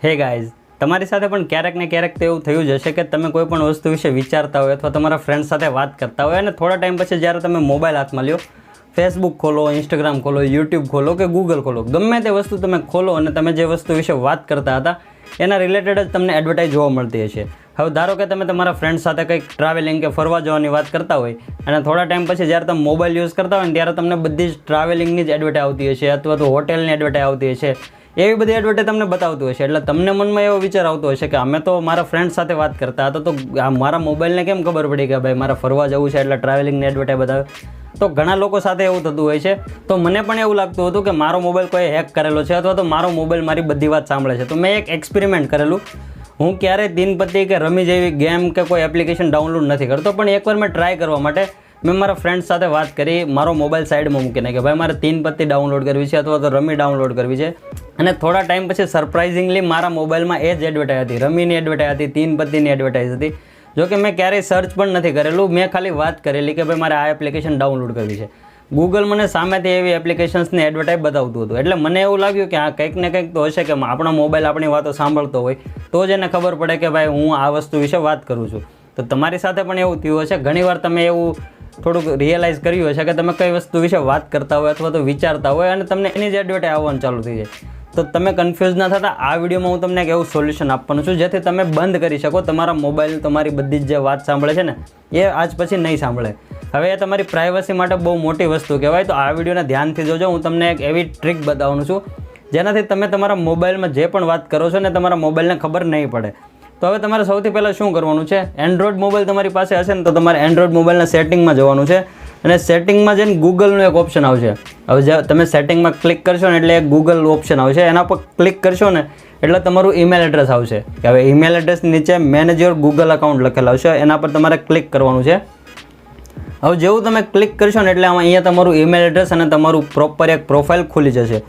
Hey guys, તમારી સાથે પણ ક્યારેક ને ક્યારેક તો એવું થયું જ હશે કે તમે કોઈ પણ વસ્તુ વિશે વિચારતા હોય અથવા તમારા ફ્રેન્ડ સાથે વાત કરતા હોય અને થોડા ટાઈમ પછી જ્યારે તમે મોબાઈલ હાથમાં લ્યો, ફેસબુક ખોલો, ઇન્સ્ટાગ્રામ ખોલો, યુટ્યુબ ખોલો કે ગૂગલ ખોલો, ગમે તે વસ્તુ તમે ખોલો અને તમે જે વસ્તુ વિશે વાત કરતા હતા એના રિલેટેડ જ તમને એડવર્ટાઇઝ જોવા મળતી હશે. હવે ધારો કે તમે તમારા ફ્રેન્ડ સાથે કંઈક ટ્રાવેલિંગ કે ફરવા જવાની વાત કરતા હોય અને થોડા ટાઈમ પછી જ્યારે તમે મોબાઈલ યુઝ કરતા હોય ને ત્યારે તમને બધી જ ટ્રાવેલિંગની જ એડવર્ટાઇઝ આવતી હશે અથવા તો હોટેલની એડવર્ટાઇઝ આવતી હશે. એવી બધી એડવર્ટાઇઝ તમને બતાવતું હશે એટલે તમને મનમાં એવો વિચાર આવતો હશે કે અમે તો મારા ફ્રેન્ડ સાથે વાત કરતા હતા તો આ મારા મોબાઈલને કેમ ખબર પડી કે ભાઈ મારે ફરવા જવું છે એટલે ટ્રાવેલિંગની એડવર્ટાઇઝ બતાવે. તો ઘણા લોકો સાથે એવું થતું હોય છે. તો મને પણ એવું લાગતું હતું કે મારો મોબાઈલ કોઈ હેક કરેલો છે અથવા તો મારો મોબાઈલ મારી બધી વાત સાંભળે છે. તો મેં એક એક્સપેરિમેન્ટ કરેલું. હું ક્યારેય દિનપતિ કે રમી જેવી ગેમ કે કોઈ એપ્લિકેશન ડાઉનલોડ નથી કરતો, પણ એકવાર મેં ટ્રાય કરવા માટે મેં મારા ફ્રેન્ડ સાથે વાત કરી, મારો મોબાઈલ સાઈડમાં મૂકીને કે ભાઈ મારે તીનપત્તી ડાઉનલોડ કરવી છે અથવા તો રમી ડાઉનલોડ કરવી છે. અને થોડા ટાઈમ પછી સરપ્રાઇઝિંગલી મારા મોબાઈલમાં એ જ એડવર્ટાઇઝ હતી, રમીની એડવર્ટાઇઝ હતી, તીનપત્તીની એડવર્ટાઇઝ હતી. જો કે મેં ક્યારેય સર્ચ પણ નથી કરેલું, મેં ખાલી વાત કરેલી કે ભાઈ મારે આ એપ્લિકેશન ડાઉનલોડ કરવી છે. ગૂગલ મને સામેથી એવી એપ્લિકેશન્સની એડવર્ટાઇઝ બતાવતું હતું. એટલે મને એવું લાગ્યું કે આ કંઈક ને કંઈક તો હશે કે આપણા મોબાઈલ આપણી વાતો સાંભળતો હોય તો જ એને ખબર પડે કે ભાઈ હું આ વસ્તુ વિશે વાત કરું છું. તો તમારી સાથે પણ એવું થયું હશે. ઘણીવાર તમે એવું થોડુંક રિયલાઇઝ કર્યું હશે કે તમે કઈ વસ્તુ વિશે વાત કરતા હોય અથવા તો વિચારતા હોય અને તમને એની જ એડવર્ટાઇઝ આવવાનું ચાલુ થઈ જાય. તો તમે કન્ફ્યુઝ ના થતા આ વિડીયોમાં હું તમને એક એવું સોલ્યુશન આપવાનું છું જેથી તમે બંધ કરી શકો તમારા મોબાઈલ તમારી બધી જ જે વાત સાંભળે છે ને એ આજ પછી નહીં સાંભળે. હવે એ તમારી પ્રાઇવસી માટે બહુ મોટી વસ્તુ કહેવાય. તો આ વિડીયોને ધ્યાનથી જોજો. હું તમને એક એવી ટ્રીક બતાવવાનું છું જેનાથી તમે તમારા મોબાઈલમાં જે પણ વાત કરો છો ને તમારા મોબાઈલને ખબર નહીં પડે. તો હવે તમારે સૌથી પહેલાં શું કરવાનું છે, એન્ડ્રોઈડ મોબાઈલ તમારી પાસે હશે ને તો તમારે એન્ડ્રોઈડ મોબાઈલના સેટિંગમાં જવાનું છે અને સેટિંગમાં જઈને ગૂગલનું એક ઓપ્શન આવશે. હવે જે તમે સેટિંગમાં ક્લિક કરશો ને એટલે એક ગૂગલ ઓપ્શન આવશે, એના પર ક્લિક કરશો ને એટલે તમારું ઈમેલ એડ્રેસ આવશે. હવે ઈમેલ એડ્રેસ નીચે મેનેજ યોર ગૂગલ અકાઉન્ટ લખેલા આવશે, એના પર તમારે ક્લિક કરવાનું છે. હવે જેવું તમે ક્લિક કરશો ને એટલે અહીંયા તમારું ઈમેલ એડ્રેસ અને તમારું પ્રોપર એક પ્રોફાઇલ ખુલી જશે.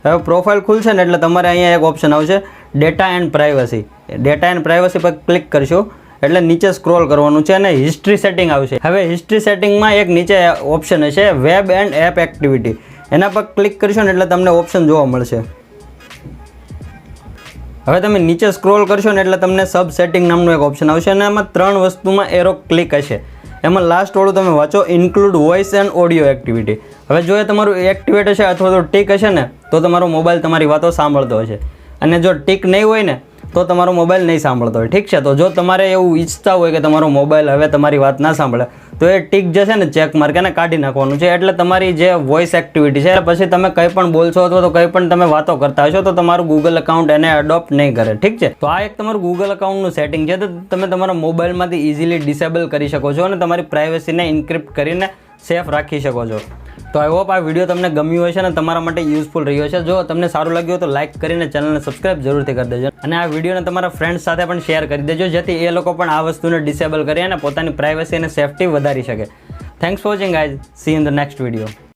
હવે પ્રોફાઇલ ખુલશે ને એટલે તમારે અહીંયા એક ઓપ્શન આવશે data and privacy. Data and privacy પર ક્લિક કરશો એટલે નીચે સ્ક્રોલ કરવાનું છે અને હિસ્ટ્રી સેટિંગ આવશે. હવે હિસ્ટ્રી સેટિંગમાં એક નીચે ઓપ્શન હશે વેબ એન્ડ એપ એક્ટિવિટી. એના પર ક્લિક કરશો ને એટલે તમને ઓપ્શન જોવા મળશે. હવે તમે નીચે સ્ક્રોલ કરશો ને એટલે તમને સબ સેટિંગ નામનું એક ઓપ્શન આવશે અને એમાં 3 વસ્તુમાં એરો ક્લિક હશે. એમાં લાસ્ટ વાળું તમે વાંચો include voice and audio activity. હવે જો એ તમારું એક્ટિવેટ હશે અથવા તો ટીક હશે ને તો તમારો મોબાઈલ તમારી વાતો સાંભળતો હશે અને જો ટીક નહીં હોય ને તો તમારો મોબાઈલ નહીં સાંભળતો હોય. ઠીક છે. તો જો તમારે એવું ઈચ્છતા હોય કે તમારો મોબાઈલ હવે તમારી વાત ના સાંભળે તો એ ટીક જે છે ને ચેક માર્ક એને કાઢી નાખવાનું છે. એટલે તમારી જે વોઇસ એક્ટિવિટી છે પછી તમે કંઈ પણ બોલશો અથવા તો કંઈ પણ તમે વાતો કરતા હશો તો તમારું ગૂગલ અકાઉન્ટ એને એડોપ્ટ નહીં કરે. ઠીક છે. તો આ એક તમારું ગૂગલ અકાઉન્ટનું સેટિંગ છે. તો તમે તમારા મોબાઈલમાંથી ઇઝીલી ડિસેબલ કરી શકો છો અને તમારી પ્રાઇવસીને ઇન્ક્રિપ્ટ કરીને સેફ રાખી શકો છો. તો આઈ હોપ આ વિડીયો તમને ગમ્યો હશે અને તમારા માટે યુઝફુલ રહ્યો છે. જો તમને સારું લાગ્યું તો લાઇક કરીને ચેનલને સબસ્ક્રાઇબ જરૂરથી કરી દેજો અને આ વિડીયોને તમારા ફ્રેન્ડ્સ સાથે પણ શેર કરી દેજો જેથી એ લોકો પણ આ વસ્તુને ડિસેબલ કરી અને પોતાની પ્રાઇવસી અને સેફ્ટી વધારી શકે. Thanks for watching guys. C in the next video.